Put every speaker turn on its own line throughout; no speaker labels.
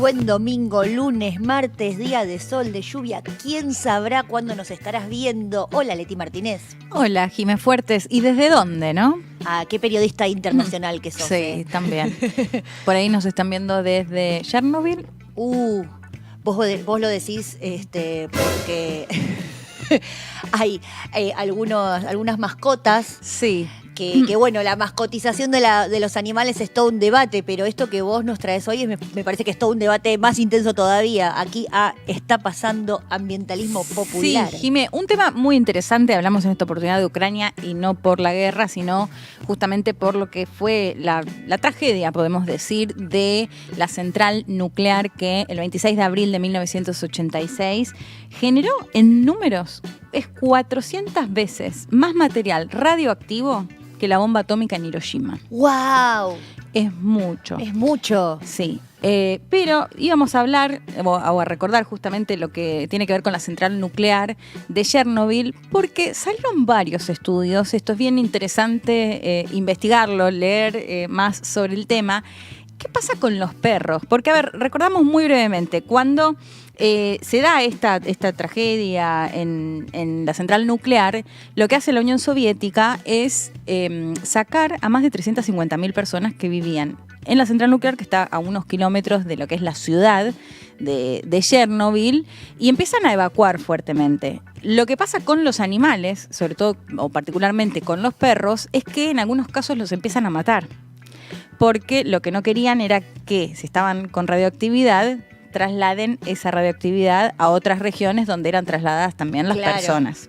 buen domingo, lunes, martes, día de sol, de lluvia. ¿Quién sabrá cuándo nos estarás viendo? Hola, Leti Martínez.
Hola, Jimé Fuertes. ¿Y desde dónde, no?
Ah, qué periodista internacional que sos.
Sí, también. Por ahí nos están viendo desde Chernobyl.
Vos lo decís porque hay algunas mascotas.
Sí.
Que bueno, la mascotización de los animales es todo un debate, pero esto que vos nos traes hoy me parece que es todo un debate más intenso todavía. Aquí está pasando ambientalismo popular.
Sí, Jimé, un tema muy interesante. Hablamos en esta oportunidad de Ucrania y no por la guerra, sino justamente por lo que fue la tragedia, podemos decir, de la central nuclear que el 26 de abril de 1986 generó en números, es 400 veces más material radioactivo que la bomba atómica en Hiroshima.
¡Wow!
Es mucho.
Es mucho.
Sí. Pero íbamos a hablar o a recordar justamente lo que tiene que ver con la central nuclear de Chernobyl, porque salieron varios estudios. Esto es bien interesante investigarlo, leer más sobre el tema. ¿Qué pasa con los perros? Porque, a ver, recordamos muy brevemente, cuando se da esta tragedia en la central nuclear, lo que hace la Unión Soviética es sacar a más de 350.000 personas que vivían en la central nuclear, que está a unos kilómetros de lo que es la ciudad de Chernobyl, y empiezan a evacuar fuertemente. Lo que pasa con los animales, sobre todo o particularmente con los perros, es que en algunos casos los empiezan a matar. Porque lo que no querían era que, si estaban con radioactividad, trasladen esa radioactividad a otras regiones donde eran trasladadas también las personas.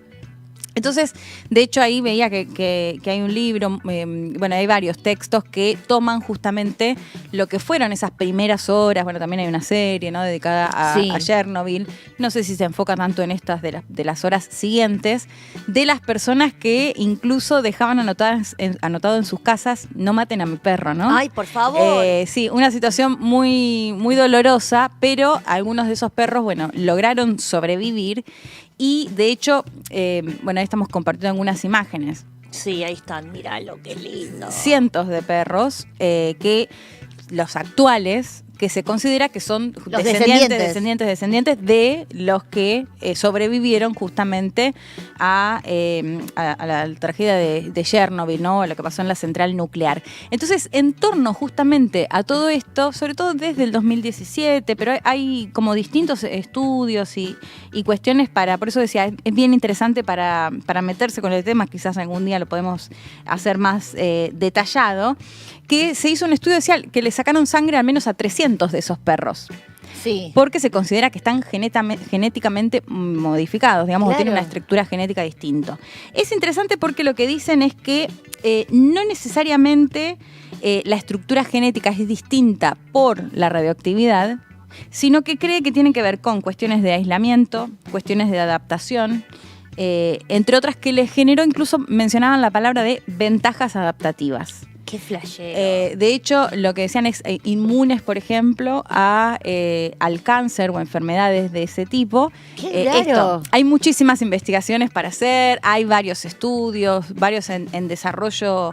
Entonces, de hecho, ahí veía que hay un libro, hay varios textos que toman justamente lo que fueron esas primeras horas. Bueno, también hay una serie, ¿no?, dedicada a Chernobyl. No sé si se enfoca tanto en estas de las horas siguientes, de las personas que incluso dejaban anotado en sus casas: no maten a mi perro, ¿no?
¡Ay, por favor!
Sí, una situación muy, muy dolorosa, pero algunos de esos perros, bueno, lograron sobrevivir. Y de hecho, ahí estamos compartiendo algunas imágenes.
Sí, ahí están, miralo, qué lindo.
Cientos de perros que los actuales, que se considera que son
los
descendientes de los que sobrevivieron justamente a la tragedia de Chernobyl, ¿no?, a lo que pasó en la central nuclear. Entonces, en torno justamente a todo esto, sobre todo desde el 2017, pero hay como distintos estudios y cuestiones por eso decía, es bien interesante para meterse con el tema. Quizás algún día lo podemos hacer más detallado, que se hizo un estudio que le sacaron sangre al menos a 300 de esos perros.
Sí.
Porque se considera que están genéticamente modificados, digamos, o tienen una estructura genética distinta. Es interesante porque lo que dicen es que no necesariamente la estructura genética es distinta por la radioactividad, sino que cree que tiene que ver con cuestiones de aislamiento, cuestiones de adaptación, entre otras que les generó, incluso mencionaban la palabra de ventajas adaptativas.
¡Qué flashero!
De hecho, lo que decían es inmunes, por ejemplo, al cáncer o enfermedades de ese tipo.
¡Qué raro!
Hay muchísimas investigaciones para hacer, hay varios estudios, varios en desarrollo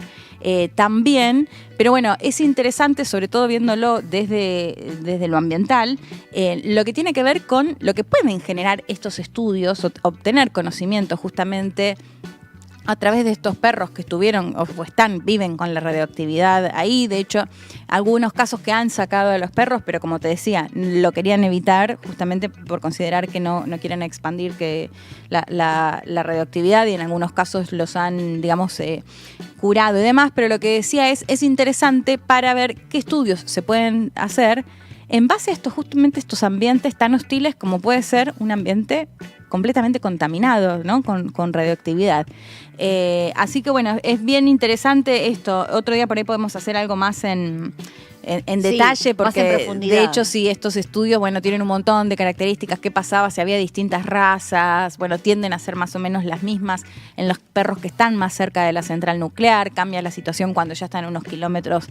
también. Pero bueno, es interesante, sobre todo viéndolo desde lo ambiental, lo que tiene que ver con lo que pueden generar estos estudios, obtener conocimiento justamente a través de estos perros que estuvieron viven con la radioactividad ahí. De hecho, algunos casos que han sacado a los perros, pero como te decía, lo querían evitar justamente por considerar que no quieren expandir que la radioactividad, y en algunos casos los han, digamos, curado y demás. Pero lo que decía es interesante para ver qué estudios se pueden hacer en base a justamente estos ambientes tan hostiles como puede ser un ambiente completamente contaminado, ¿no?, con radioactividad. Así que bueno, es bien interesante esto. Otro día por ahí podemos hacer algo más en detalle, porque
más en profundidad.
De hecho, sí, estos estudios, bueno, tienen un montón de características. ¿Qué pasaba si había distintas razas? Bueno, tienden a ser más o menos las mismas en los perros que están más cerca de la central nuclear. Cambia la situación cuando ya están unos kilómetros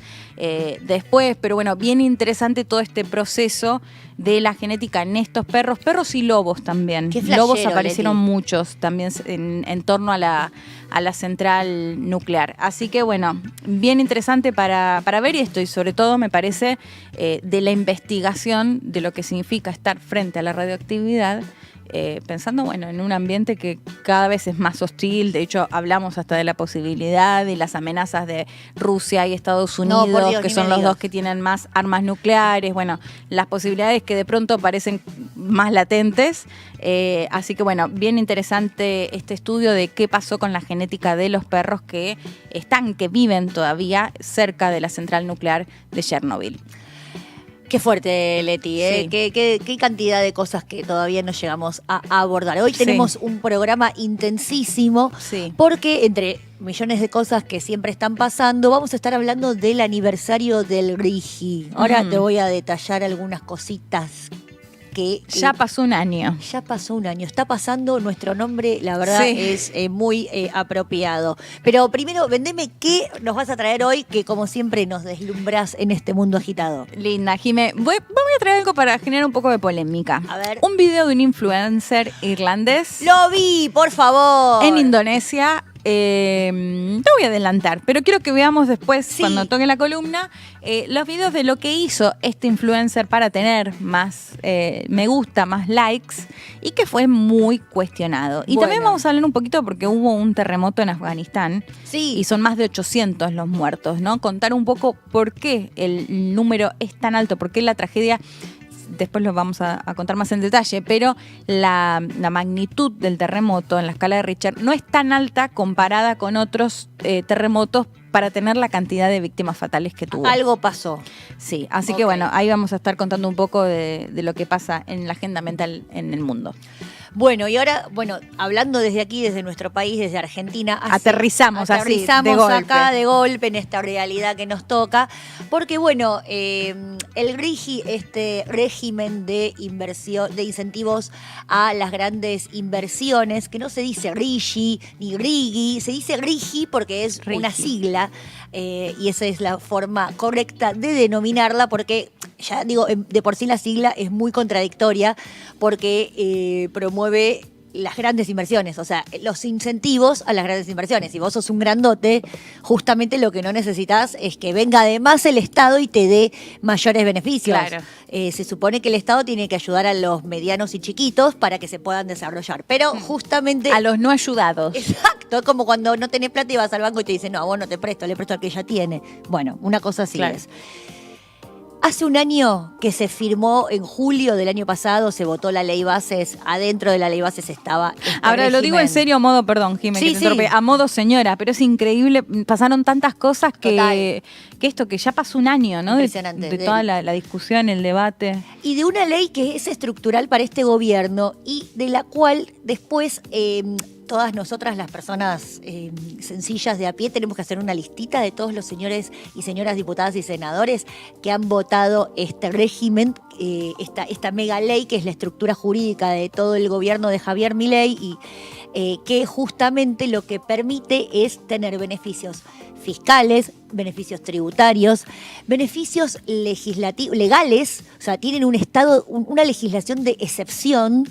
después. Pero bueno, bien interesante todo este proceso de la genética en estos perros y lobos también.
Qué flashero,
Lobos aparecieron
Leti.
muchos también en torno a la a la central nuclear. Así que bueno, bien interesante para ver esto y sobre todo me parece de la investigación de lo que significa estar frente a la radioactividad. Pensando bueno en un ambiente que cada vez es más hostil. De hecho hablamos hasta de la posibilidad y las amenazas de Rusia y Estados Unidos,
no, por Dios,
que son los dos que tienen más armas nucleares. Bueno, las posibilidades que de pronto parecen más latentes. Así que bueno, bien interesante este estudio de qué pasó con la genética de los perros que viven todavía cerca de la central nuclear de Chernobyl.
Qué fuerte, Leti, ¿eh?
Sí.
Qué cantidad de cosas que todavía no llegamos a abordar. Hoy tenemos un programa intensísimo porque entre millones de cosas que siempre están pasando, vamos a estar hablando del aniversario del RIGI. Ahora te voy a detallar algunas cositas que
ya pasó un año.
Ya pasó un año. Está pasando nuestro nombre, la verdad es muy apropiado. Pero primero, vendeme qué nos vas a traer hoy, que como siempre nos deslumbras en este mundo agitado.
Linda, Jimé. Voy a traer algo para generar un poco de polémica.
A ver.
Un video de un influencer irlandés.
¡Lo vi, por favor!
En Indonesia. Te voy a adelantar, pero quiero que veamos después, cuando toque la columna, los videos de lo que hizo este influencer para tener más me gusta, más likes, y que fue muy cuestionado. Y también vamos a hablar un poquito porque hubo un terremoto en Afganistán y son más de 800 los muertos, ¿no? Contar un poco por qué el número es tan alto, por qué la tragedia. Después lo vamos a contar más en detalle, pero la magnitud del terremoto en la escala de Richter no es tan alta comparada con otros terremotos para tener la cantidad de víctimas fatales que tuvo.
Algo pasó.
Sí, así que bueno, ahí vamos a estar contando un poco de lo que pasa en la agenda mental en el mundo.
Bueno, y ahora, hablando desde aquí, desde nuestro país, desde Argentina.
Aterrizamos así, de golpe.
Acá de golpe en esta realidad que nos toca. Porque el RIGI, este régimen de inversión, de incentivos a las grandes inversiones, que no se dice RIGI ni RIGI, se dice RIGI porque es una sigla. Y esa es la forma correcta de denominarla, porque ya digo, de por sí la sigla es muy contradictoria, porque promueve las grandes inversiones, o sea, los incentivos a las grandes inversiones. Si vos sos un grandote, justamente lo que no necesitas es que venga además el Estado y te dé mayores beneficios.
Claro.
Se supone que el Estado tiene que ayudar a los medianos y chiquitos para que se puedan desarrollar, pero justamente...
A los no ayudados.
Exacto, es como cuando no tenés plata y vas al banco y te dicen, no, vos no te presto, le presto al que ya tiene. Bueno, una cosa así es. Hace un año que se firmó, en julio del año pasado, se votó la ley bases, adentro de la ley bases estaba
Ahora
régimen.
lo digo en serio a modo, perdón, Jiménez,
Sí.
a modo señora, pero es increíble, pasaron tantas cosas que esto que ya pasó un año, ¿no?
Impresionante.
De toda la discusión, el debate.
Y de una ley que es estructural para este gobierno y de la cual después... todas nosotras, las personas sencillas de a pie, tenemos que hacer una listita de todos los señores y señoras diputadas y senadores que han votado este régimen, esta mega ley que es la estructura jurídica de todo el gobierno de Javier Milei y que justamente lo que permite es tener beneficios fiscales, beneficios tributarios, beneficios legales, o sea, tienen un estado, una legislación de excepción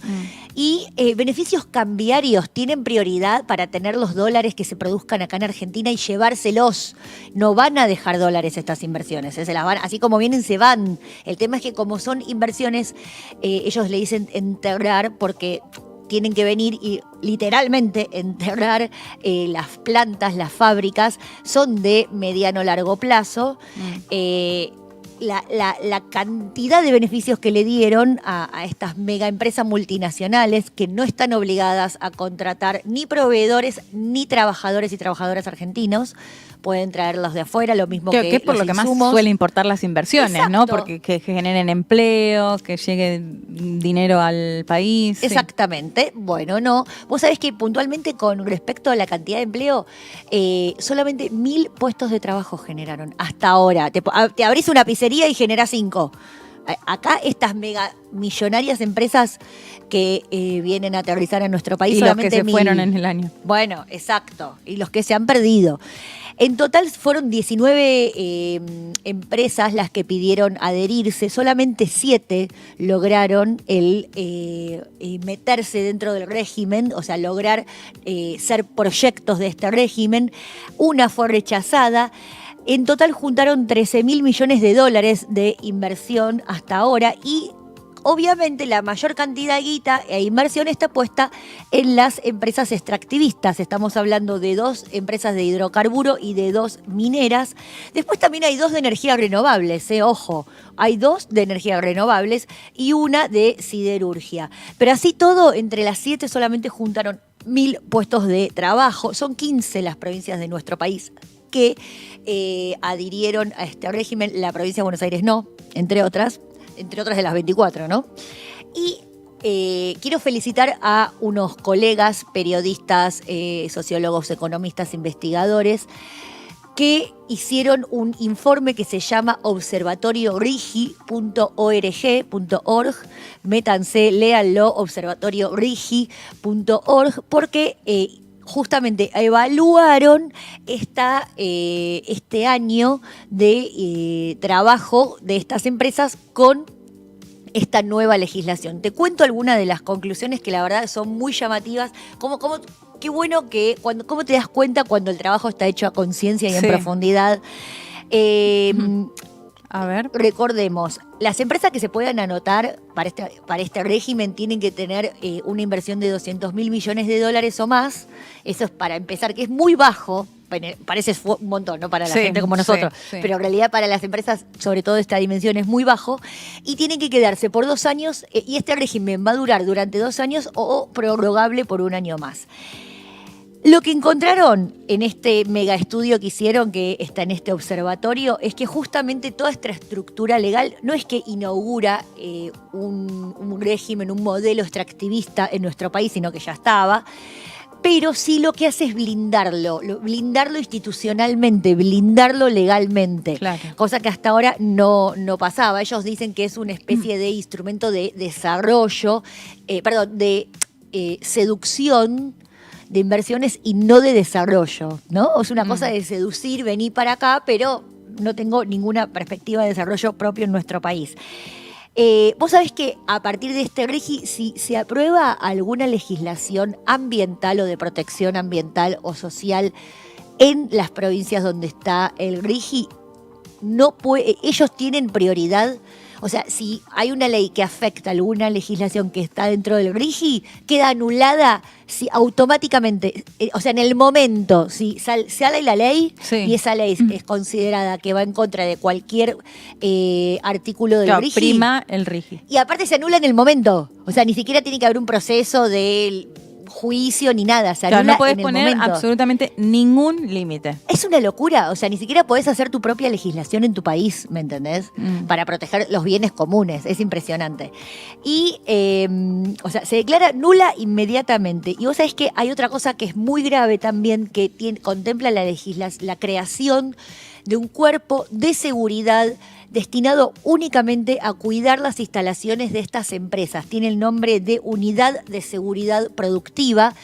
y beneficios cambiarios, tienen prioridad para tener los dólares que se produzcan acá en Argentina y llevárselos. No van a dejar dólares estas inversiones, se las van, así como vienen se van. El tema es que como son inversiones, ellos le dicen enterrar porque tienen que venir y literalmente enterrar las plantas, las fábricas, son de mediano largo plazo. La cantidad de beneficios que le dieron a estas mega empresas multinacionales que no están obligadas a contratar ni proveedores ni trabajadores y trabajadoras argentinos, pueden traerlos de afuera, lo mismo que
es por
los
lo que
insumos.
más suele importar las inversiones,
Exacto.
¿no? Porque que generen empleo, que llegue dinero al país.
Exactamente. Bueno, no. Vos sabés que puntualmente con respecto a la cantidad de empleo, solamente 1.000 puestos de trabajo generaron hasta ahora. Te abrís una pizzería y generás 5. Acá estas mega millonarias empresas que vienen a aterrizar en nuestro país
Y los
solamente
que se
1.000.
fueron en el año.
Bueno, exacto. Y los que se han perdido. En total fueron 19 empresas las que pidieron adherirse, solamente 7 lograron meterse dentro del régimen, o sea, lograr ser proyectos de este régimen. Una fue rechazada. En total juntaron 13.000 millones de dólares de inversión hasta ahora y obviamente la mayor cantidad de guita e inversión está puesta en las empresas extractivistas. Estamos hablando de 2 empresas de hidrocarburo y de 2 mineras. Después también hay 2 de energías renovables, ojo. Hay 2 de energías renovables y una de siderurgia. Pero así todo, entre las 7 solamente juntaron 1.000 puestos de trabajo. Son 15 las provincias de nuestro país que adhirieron a este régimen. La provincia de Buenos Aires no, entre otras de las 24, ¿no? Y quiero felicitar a unos colegas, periodistas, sociólogos, economistas, investigadores, que hicieron un informe que se llama observatoriorigi.org. Métanse, léanlo, observatoriorigi.org, porque justamente evaluaron este año de trabajo de estas empresas con esta nueva legislación. Te cuento algunas de las conclusiones que la verdad son muy llamativas. Qué bueno cómo te das cuenta cuando el trabajo está hecho a conciencia y en profundidad.
A ver.
Recordemos, las empresas que se puedan anotar para este régimen tienen que tener una inversión de 200.000 millones de dólares o más. Eso es para empezar, que es muy bajo. Parece un montón, ¿no? Para la gente como nosotros. Sí. Pero en realidad para las empresas, sobre todo esta dimensión, es muy bajo. Y tienen que quedarse por 2 años. Y este régimen va a durar durante 2 años o prorrogable por 1 año más. Lo que encontraron en este mega estudio que hicieron, que está en este observatorio, es que justamente toda esta estructura legal no es que inaugura un régimen, un modelo extractivista en nuestro país, sino que ya estaba, pero sí lo que hace es blindarlo institucionalmente, blindarlo legalmente, claro. Cosa que hasta ahora no pasaba. Ellos dicen que es una especie de instrumento de desarrollo, de seducción de inversiones y no de desarrollo, ¿no? Es una cosa de seducir, venir para acá, pero no tengo ninguna perspectiva de desarrollo propio en nuestro país. Vos sabés que a partir de este RIGI, si se aprueba alguna legislación ambiental o de protección ambiental o social en las provincias donde está el RIGI, ellos tienen prioridad. O sea, si hay una ley que afecta alguna legislación que está dentro del RIGI, queda anulada automáticamente. O sea, en el momento, si sale la ley y esa ley es considerada que va en contra de cualquier artículo del RIGI.
Prima el RIGI.
Y aparte se anula en el momento. O sea, ni siquiera tiene que haber un proceso de juicio ni nada. Se anula
no podés
en el
poner
momento.
Absolutamente ningún límite.
Es una locura. O sea, ni siquiera podés hacer tu propia legislación en tu país, ¿me entendés? Para proteger los bienes comunes. Es impresionante. Y, se declara nula inmediatamente. Y vos sabés que hay otra cosa que es muy grave también, que contempla la creación de un cuerpo de seguridad destinado únicamente a cuidar las instalaciones de estas empresas. Tiene el nombre de Unidad de Seguridad Productiva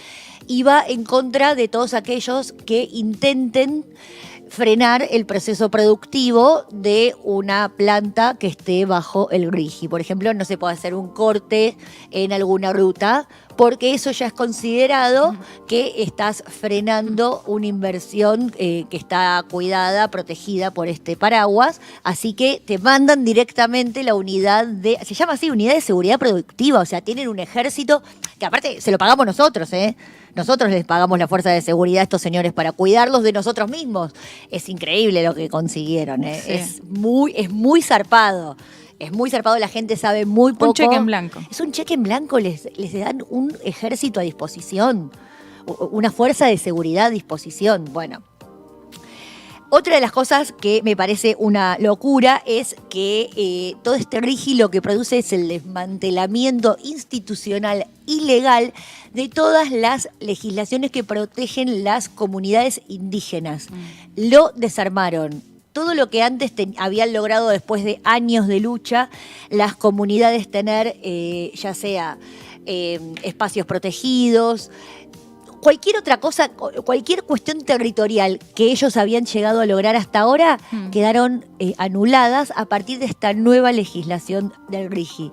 y va en contra de todos aquellos que intenten frenar el proceso productivo de una planta que esté bajo el RIGI. Por ejemplo, no se puede hacer un corte en alguna ruta porque eso ya es considerado que estás frenando una inversión que está cuidada, protegida por este paraguas. Así que te mandan directamente la se llama así, Unidad de Seguridad Productiva. O sea, tienen un ejército que aparte se lo pagamos nosotros, ¿eh? Nosotros les pagamos la fuerza de seguridad a estos señores para cuidarlos de nosotros mismos. Es increíble lo que consiguieron, ¿eh? Sí. Es muy zarpado. Es muy zarpado, la gente sabe muy poco.
Un cheque en blanco.
Es un cheque en blanco, les dan un ejército a disposición, una fuerza de seguridad a disposición. Bueno, otra de las cosas que me parece una locura es que todo este RIGI lo que produce es el desmantelamiento institucional y legal de todas las legislaciones que protegen las comunidades indígenas. Lo desarmaron. Todo lo que antes habían logrado después de años de lucha, las comunidades tener ya sea espacios protegidos, cualquier otra cosa, cualquier cuestión territorial que ellos habían llegado a lograr hasta ahora, quedaron anuladas a partir de esta nueva legislación del RIGI.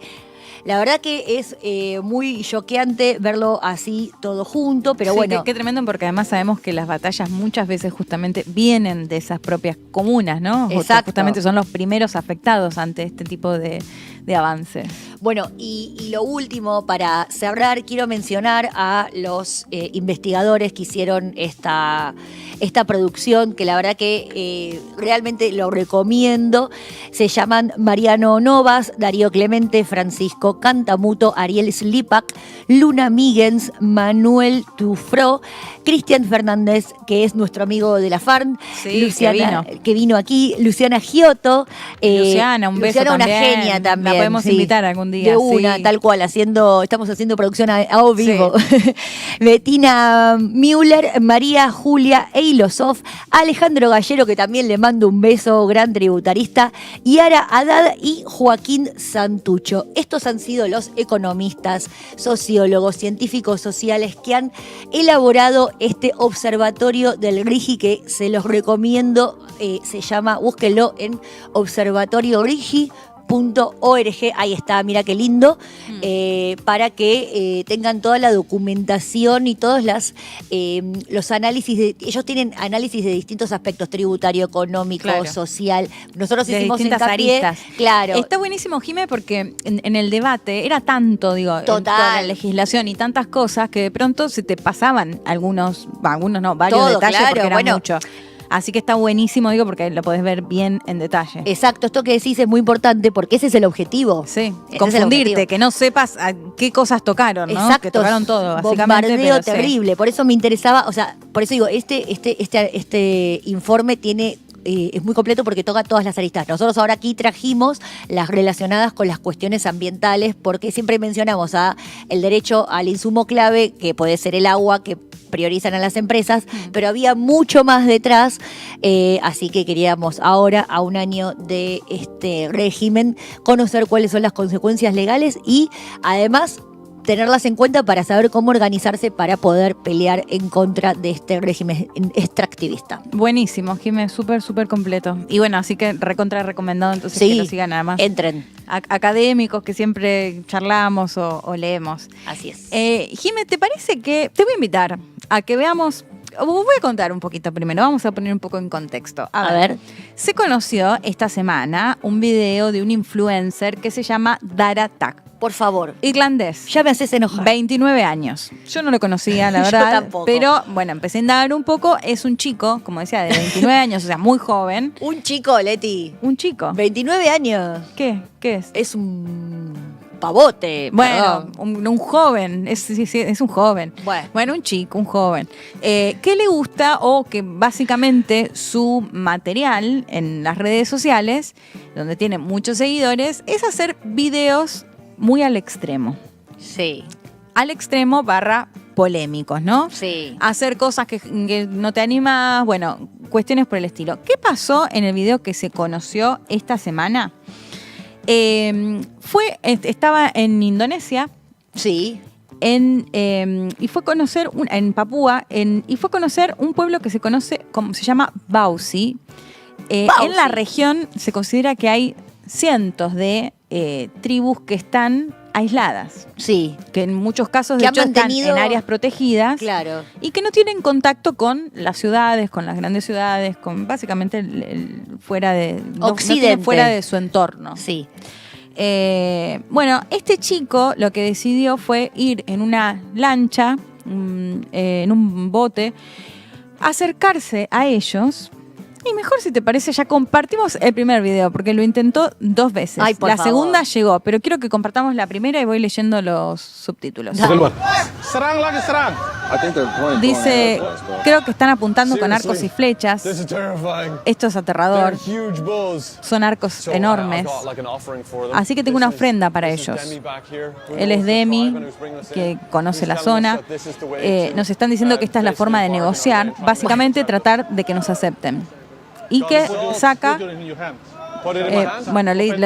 La verdad que es muy choqueante verlo así todo junto, pero
sí,
bueno.
Qué tremendo, porque además sabemos que las batallas muchas veces justamente vienen de esas propias comunas, ¿no?
Exacto.
Justamente son los primeros afectados ante este tipo de avance.
Bueno, y lo último, para cerrar, quiero mencionar a los investigadores que hicieron esta producción, que la verdad que realmente lo recomiendo. Se llaman Mariano Novas, Darío Clemente, Francisco Cantamuto, Ariel Slipak, Luna Migens, Manuel Tufró, Cristian Fernández, que es nuestro amigo de la FARN,
sí,
Luciana, que vino aquí, Luciana Giotto.
Luciana, un beso
Luciana,
también.
una genia también.
La podemos invitar algún día.
De una,
sí.
tal cual, estamos haciendo producción a vivo. Sí. Bettina Müller, María Julia Eilosov, Alejandro Gallero, que también le mando un beso, gran tributarista, Yara Haddad y Joaquín Santucho. Estos han sido los economistas, sociólogos, científicos sociales que han elaborado este observatorio del RIGI, que se los recomiendo, se llama, búsquenlo en observatoriorigi.org, ahí está, mira qué lindo, para que tengan toda la documentación y todos los análisis. Ellos tienen análisis de distintos aspectos, tributario, económico,
claro,
social. Nosotros
de
hicimos
distintas
hincapié,
aristas.
claro.
Está buenísimo, Jimé, porque en el debate era tanto, toda la legislación y tantas cosas que de pronto se te pasaban algunos no, varios todo, detalles, claro, porque era mucho. Así que está buenísimo, porque lo podés ver bien en detalle.
Exacto, esto que decís es muy importante porque ese es el objetivo.
Sí, confundirte, que no sepas a qué cosas tocaron, ¿no?
Exacto,
que tocaron todo, básicamente.
Bombardeo terrible, por eso me interesaba, por eso digo, este informe tiene... es muy completo porque toca todas las aristas. Nosotros ahora aquí trajimos las relacionadas con las cuestiones ambientales, porque siempre mencionamos el derecho al insumo clave, que puede ser el agua, que priorizan a las empresas, pero había mucho más detrás, así que queríamos ahora, a un año de este régimen, conocer cuáles son las consecuencias legales y además tenerlas en cuenta para saber cómo organizarse para poder pelear en contra de este régimen extractivista.
Buenísimo, Jiménez, súper completo. Y bueno, así que recontra recomendado, entonces sí, que lo sigan nada más.
Entren.
Académicos que siempre charlamos o leemos.
Así es.
Jiménez, ¿te parece que te voy a invitar a que veamos? Voy a contar un poquito primero, vamos a poner un poco en contexto.
A ver.
Se conoció esta semana un video de un influencer que se llama Dara Tak.
Por favor.
Irlandés.
Ya me haces enojar.
29 años. Yo no lo conocía, la verdad.
Yo tampoco.
Pero bueno, empecé a indagar un poco. Es un chico, como decía, de 29 años, o sea, muy joven.
Un chico, Leti.
Un chico.
29 años.
¿Qué? ¿Qué es?
Es un pavote.
Bueno, un joven. Es un joven. Bueno, un chico, un joven. ¿Qué le gusta o que básicamente su material en las redes sociales, donde tiene muchos seguidores, es hacer videos muy al extremo.
Sí.
Al extremo / polémicos, ¿no?
Sí. Hacer
cosas que no te animas, bueno, cuestiones por el estilo. ¿Qué pasó en el video que se conoció esta semana? Estaba en Indonesia.
Sí.
Y fue a conocer en Papúa, y fue a conocer un pueblo que se llama Bausi. En la región se considera que hay cientos de tribus que están aisladas.
Sí.
Que en muchos casos, de hecho, están en áreas protegidas.
Claro.
Y que no tienen contacto con las ciudades, con las grandes ciudades, con básicamente fuera de
Occidente.
No fuera de su entorno.
Sí.
Bueno, este chico lo que decidió fue ir en una lancha, en un bote, acercarse a ellos. Y mejor, si te parece, ya compartimos el primer video, porque lo intentó 2 veces.
Ay, por favor.
Segunda llegó, pero quiero que compartamos la primera y voy leyendo los subtítulos. Dice, creo que están apuntando con arcos y flechas. Esto es aterrador. Son arcos enormes. Así que tengo una ofrenda para ellos. Él es Demi, que conoce la zona. Nos están diciendo que esta es la forma de negociar. Básicamente tratar de que nos acepten. Y que saca, le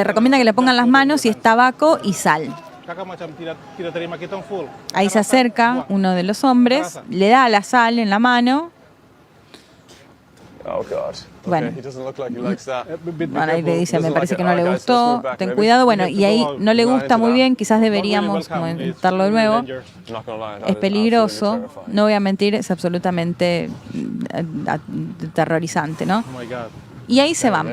recomienda que le pongan las manos y es tabaco y sal. Ahí se acerca uno de los hombres, le da la sal en la mano.
Oh God.
Bueno.
Okay, he doesn't look like he likes that.
Bueno, ahí le dice, me parece que no le gustó, ten cuidado. Bueno, y ahí no le gusta muy bien, quizás deberíamos como intentarlo de nuevo. Es peligroso, no voy a mentir, es absolutamente aterrorizante, ¿no? Y ahí se van.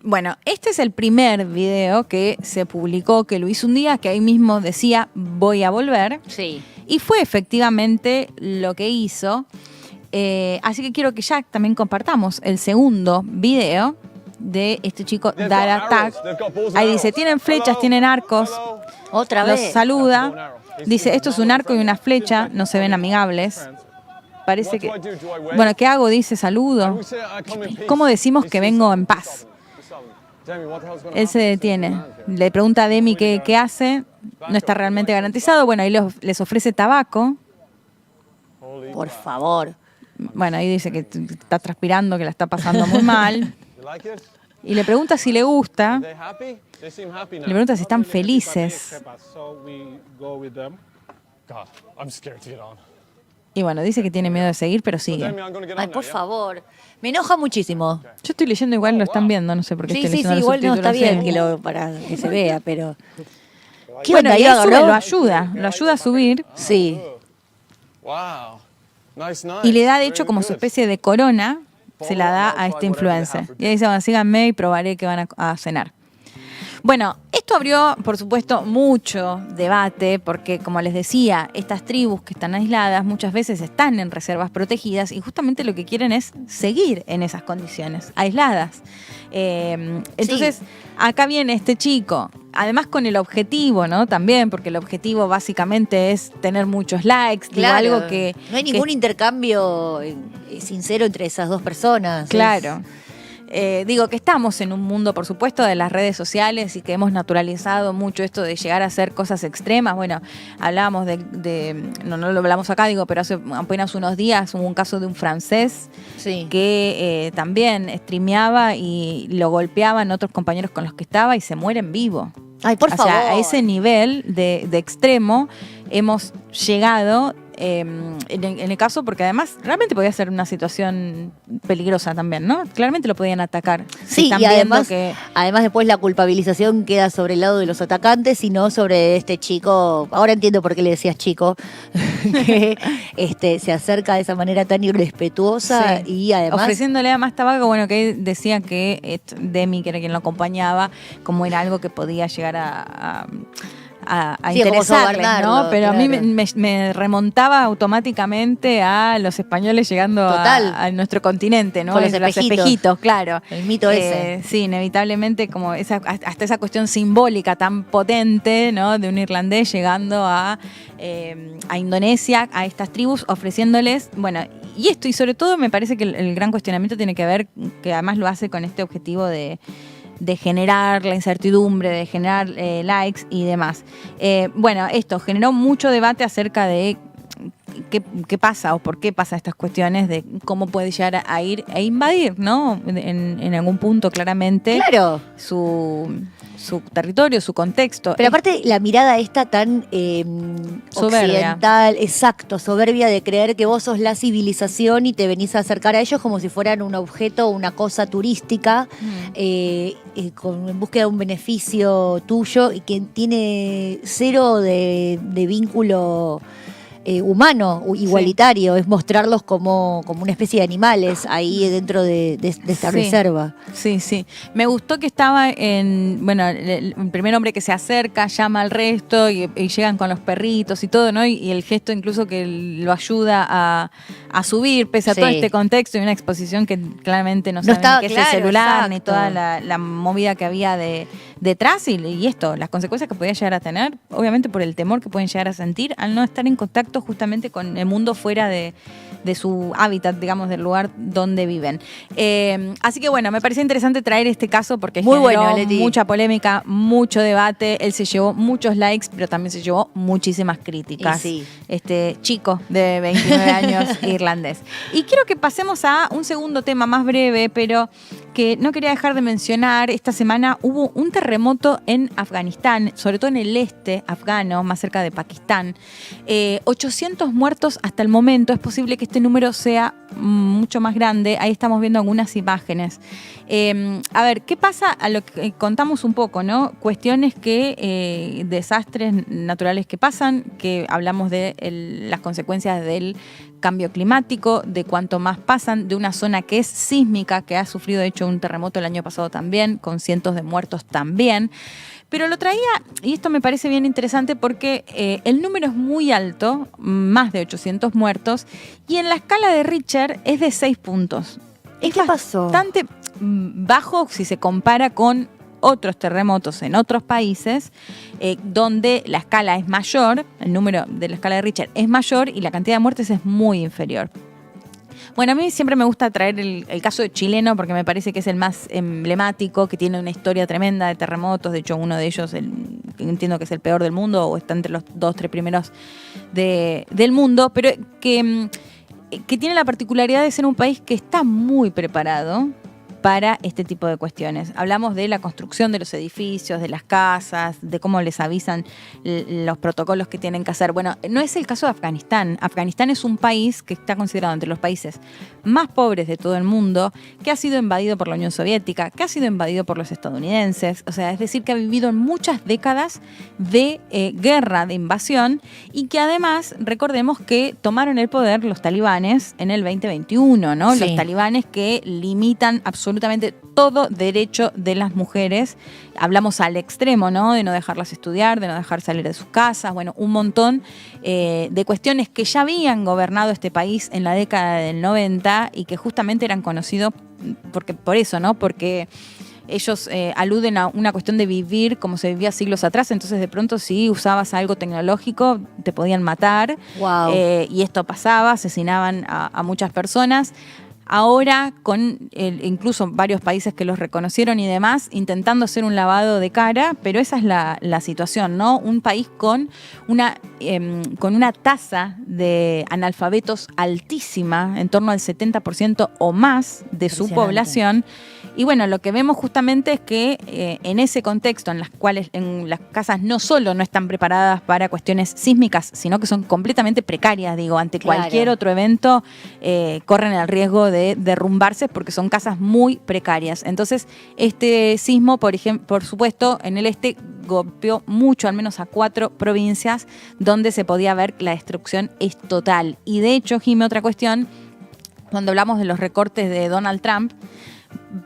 Bueno, este es el primer video que se publicó, que lo hizo un día, que ahí mismo decía, voy a volver.
Sí.
Y fue efectivamente lo que hizo. Así que quiero que ya también compartamos el segundo video de este chico, Dara Tag. Ahí dice, tienen flechas, tienen arcos.
Otra
Los
vez.
saluda. Dice, esto es un arco y una flecha, no se ven amigables. Parece que... Bueno, ¿qué hago? Dice, saludo. ¿Cómo decimos que vengo en paz? Él se detiene. Le pregunta a Demi qué hace. No está realmente garantizado. Bueno, ahí les ofrece tabaco.
Por favor.
Bueno, ahí dice que está transpirando, que la está pasando muy mal. Y le pregunta si le gusta. Le pregunta si están felices. Y bueno, dice que tiene miedo de seguir, pero sigue.
Ay, por favor. Me enoja muchísimo.
Yo estoy leyendo igual, lo están viendo, no sé por qué
Sí,
estoy
sí, sí,
leyendo los
igual no está
subtítulos.
bien para que se vea, pero... ¿Qué
Bueno,
onda?
y
¿Ahí
él sube,
agarró?
lo ayuda a subir.
Sí.
Wow. Nice.
Y le da, de hecho, como su especie de corona, se la da a este influencer. Y ahí dice, bueno, síganme y probaré que van a cenar. Bueno, esto abrió, por supuesto, mucho debate, porque, como les decía, estas tribus que están aisladas muchas veces están en reservas protegidas y justamente lo que quieren es seguir en esas condiciones, aisladas. Entonces, acá viene este chico, además con el objetivo, ¿no? También, porque el objetivo básicamente es tener muchos likes,
Claro.
digo, algo que...
No hay ningún intercambio sincero entre esas dos personas.
Claro. Digo que estamos en un mundo, por supuesto, de las redes sociales y que hemos naturalizado mucho esto de llegar a hacer cosas extremas. Bueno, hablábamos no lo hablamos acá, digo, pero hace apenas unos días hubo un caso de un francés que también streameaba y lo golpeaban otros compañeros con los que estaba y se muere en vivo.
Ay, por favor.
O sea, a ese nivel de extremo hemos llegado en el caso, porque además realmente podía ser una situación peligrosa también, ¿no? Claramente lo podían atacar.
Sí, y además después la culpabilización queda sobre el lado de los atacantes y no sobre este chico. Ahora entiendo por qué le decías chico, que se acerca de esa manera tan irrespetuosa y además...
ofreciéndole a más tabaco, bueno, que decía que Demi, que era quien lo acompañaba, como era algo que podía llegar a interesarles, ¿no? Pero claro. A mí me remontaba automáticamente a los españoles llegando a nuestro continente, ¿no?
Con los espejitos,
claro.
El mito ese.
Sí, inevitablemente como hasta esa cuestión simbólica tan potente, ¿no? De un irlandés llegando a Indonesia, a estas tribus, ofreciéndoles, bueno, y esto, y sobre todo me parece que el gran cuestionamiento tiene que ver, que además lo hace con este objetivo de generar la incertidumbre, de generar likes y demás. Bueno, esto generó mucho debate acerca de qué pasa o por qué pasa estas cuestiones, de cómo puede llegar a ir e invadir, ¿no? En algún punto claramente su territorio, su contexto.
Pero aparte la mirada esta tan occidental, exacto, soberbia de creer que vos sos la civilización y te venís a acercar a ellos como si fueran un objeto, una cosa turística, en búsqueda de un beneficio tuyo y que tiene cero de vínculo humano, igualitario, es mostrarlos como una especie de animales ahí dentro de esta reserva.
Sí. Me gustó que estaba el primer hombre que se acerca, llama al resto y llegan con los perritos y todo, ¿no? Y el gesto incluso que lo ayuda a subir, pese a todo este contexto y una exposición que claramente no saben qué es el celular, ni toda la movida que había detrás y esto, las consecuencias que podía llegar a tener, obviamente por el temor que pueden llegar a sentir al no estar en contacto justamente con el mundo fuera de su hábitat, digamos, del lugar donde viven. Así que bueno, me pareció interesante traer este caso porque generó mucha polémica, mucho debate, él se llevó muchos likes, pero también se llevó muchísimas críticas. Este chico de 29 años irlandés. Y quiero que pasemos a un segundo tema más breve, pero que no quería dejar de mencionar, esta semana hubo un terremoto en Afganistán, sobre todo en el este afgano, más cerca de Pakistán. 800 muertos hasta el momento, es posible que este número sea mucho más grande, ahí estamos viendo algunas imágenes. A ver, ¿qué pasa? A lo que contamos un poco, ¿no? Cuestiones que, desastres naturales que pasan, que hablamos de las consecuencias del cambio climático, de cuánto más pasan, de una zona que es sísmica, que ha sufrido de hecho un terremoto el año pasado también, con cientos de muertos también. Pero lo traía, y esto me parece bien interesante porque el número es muy alto, más de 800 muertos, y en la escala de Richter es de 6 puntos.
¿Y qué pasó?
Bastante bajo si se compara con otros terremotos en otros países, donde la escala es mayor, el número de la escala de Richter es mayor y la cantidad de muertes es muy inferior. Bueno, a mí siempre me gusta traer el caso de chileno porque me parece que es el más emblemático, que tiene una historia tremenda de terremotos. De hecho, uno de ellos, entiendo que es el peor del mundo o está entre los 2-3 primeros del mundo, pero que tiene la particularidad de ser un país que está muy preparado para este tipo de cuestiones. Hablamos de la construcción de los edificios, de las casas, de cómo les avisan los protocolos que tienen que hacer. Bueno, no es el caso de Afganistán. Afganistán es un país que está considerado entre los países más pobres de todo el mundo, que ha sido invadido por la Unión Soviética, que ha sido invadido por los estadounidenses. O sea, es decir, que ha vivido en muchas décadas de guerra, de invasión, y que además, recordemos que tomaron el poder los talibanes en el 2021, ¿no?
Sí.
Los talibanes que limitan absolutamente todo derecho de las mujeres. Hablamos al extremo, ¿no? De no dejarlas estudiar, de no dejar salir de sus casas, bueno, un montón de cuestiones que ya habían gobernado este país en la década del 90 y que justamente eran conocidos por eso, ¿no? Porque ellos aluden a una cuestión de vivir como se vivía siglos atrás, entonces de pronto si usabas algo tecnológico te podían matar.
Wow.
Y esto pasaba, asesinaban a muchas personas. Ahora, con incluso varios países que los reconocieron y demás, intentando hacer un lavado de cara, pero esa es la situación, ¿no? Un país con una tasa de analfabetos altísima, en torno al 70% o más de su población. Y bueno, lo que vemos justamente es que en ese contexto, en las cuales las casas no solo no están preparadas para cuestiones sísmicas, sino que son completamente precarias, digo, ante cualquier otro evento corren el riesgo de derrumbarse porque son casas muy precarias. Entonces, este sismo, por ejemplo, por supuesto, en el este golpeó mucho, al menos a 4 provincias donde se podía ver que la destrucción es total. Y de hecho, Jimé, otra cuestión, cuando hablamos de los recortes de Donald Trump,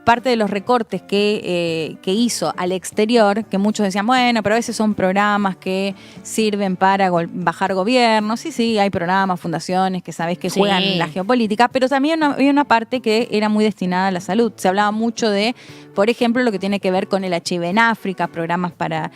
parte de los recortes que hizo al exterior, que muchos decían, bueno, pero a veces son programas que sirven para bajar gobiernos. Sí, hay programas, fundaciones que sabés que juegan la geopolítica, pero también había una parte que era muy destinada a la salud. Se hablaba mucho de, por ejemplo, lo que tiene que ver con el HIV en África, programas para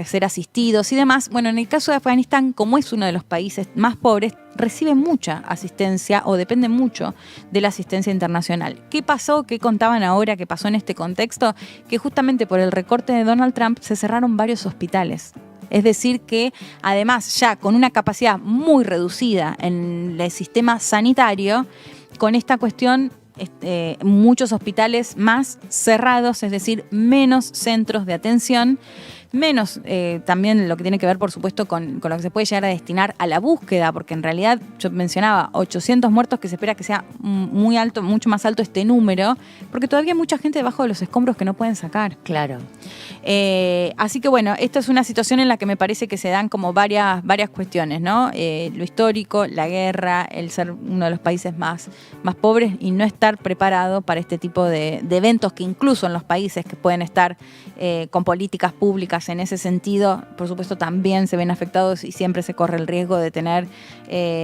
ser asistidos y demás. Bueno, en el caso de Afganistán, como es uno de los países más pobres, recibe mucha asistencia o depende mucho de la asistencia internacional. ¿Qué pasó? ¿Qué contaban ahora que pasó en este contexto? Que justamente por el recorte de Donald Trump se cerraron varios hospitales. Es decir que además ya con una capacidad muy reducida en el sistema sanitario, con esta cuestión muchos hospitales más cerrados, es decir, menos centros de atención, menos también lo que tiene que ver, por supuesto, con lo que se puede llegar a destinar a la búsqueda, porque en realidad yo mencionaba 800 muertos, que se espera que sea muy alto, mucho más alto este número, porque todavía hay mucha gente debajo de los escombros que no pueden sacar.
Claro.
Así que bueno, esta es una situación en la que me parece que se dan como varias cuestiones, ¿no? Lo histórico, la guerra, el ser uno de los países más pobres y no estar preparado para este tipo de eventos que incluso en los países que pueden estar con políticas públicas en ese sentido, por supuesto también se ven afectados y siempre se corre el riesgo de tener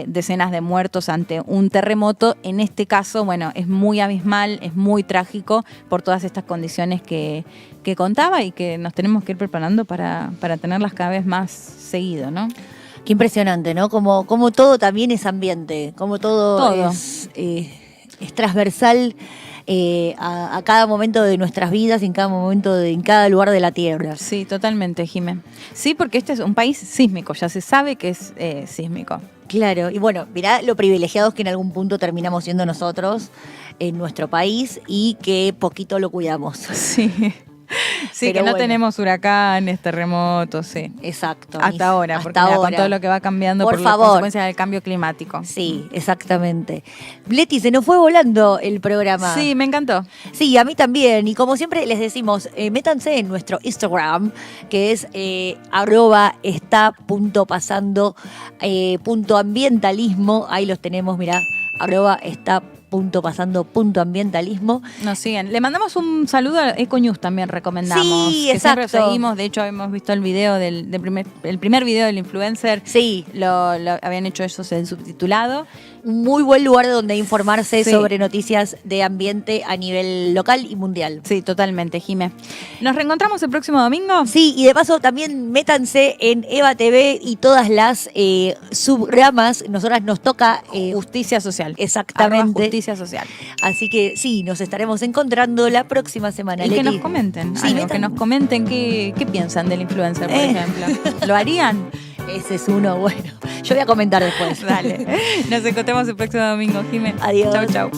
decenas de muertos ante un terremoto. En este caso, bueno, es muy abismal, es muy trágico por todas estas condiciones que contaba y que nos tenemos que ir preparando para tenerlas cada vez más seguido, ¿no?
Qué impresionante, ¿no? Como todo también es ambiente, como todo. Es transversal a cada momento de nuestras vidas y en cada momento, en cada lugar de la Tierra.
Sí, totalmente, Jimé. Sí, porque este es un país sísmico, ya se sabe que es sísmico.
Claro, y bueno, mirá lo privilegiados que en algún punto terminamos siendo nosotros en nuestro país y que poquito lo cuidamos.
Sí. Sí,
Pero
que no
bueno.
tenemos huracanes, terremotos, sí.
Exacto.
Hasta ahora, porque mira, con todo lo que va cambiando
Por
por
favor.
las consecuencias del cambio climático.
Sí, exactamente. Leti, se nos fue volando el programa.
Sí, me encantó.
Sí, a mí también. Y como siempre les decimos, métanse en nuestro Instagram, que es @está.pasando.ambientalismo. Ahí los tenemos, mirá, @está.pasando.ambientalismo.
Nos siguen. Le mandamos un saludo a Econews también, recomendamos.
Sí,
que siempre
exacto.
seguimos. De hecho, hemos visto el video el primer video del influencer.
Sí,
Lo habían hecho ellos en subtitulado.
un muy buen lugar donde informarse
Sí.
sobre noticias de ambiente a nivel local y mundial.
Sí, totalmente, Jimé. ¿Nos reencontramos el próximo domingo?
Sí, y de paso también métanse en Eva TV y todas las subramas. Nosotras nos toca
Justicia social.
Exactamente.
Justicia social.
Así que sí, nos estaremos encontrando la próxima semana.
Y que
Leti.
nos comenten.
Sí,
algo, que nos comenten qué piensan del influencer, por ejemplo. ¿Lo harían?
Ese es uno, bueno. Yo voy a comentar después.
Dale. Nos encontramos el próximo domingo, Jimé.
Adiós.
Chau, chau.